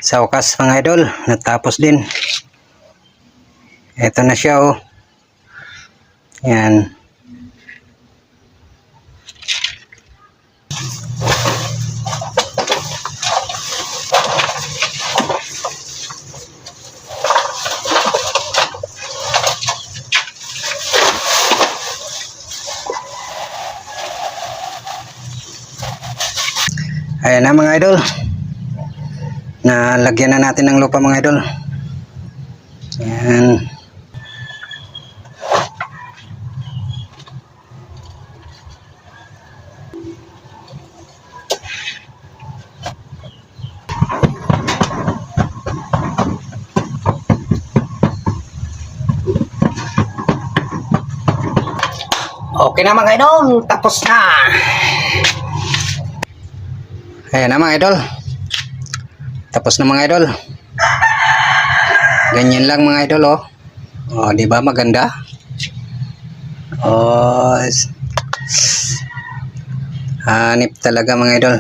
Sa wakas mga idol, natapos din. Ito na siya oh. Yan. Ayan na mga idol. Nalagyan na natin ng lupa mga idol. Ayan. Okay na mga idol, tapos na. Ayan na mga idol. Tapos na mga idol. Ganyan lang mga idol oh. Oh, di ba maganda? Oh, hanip talaga mga idol.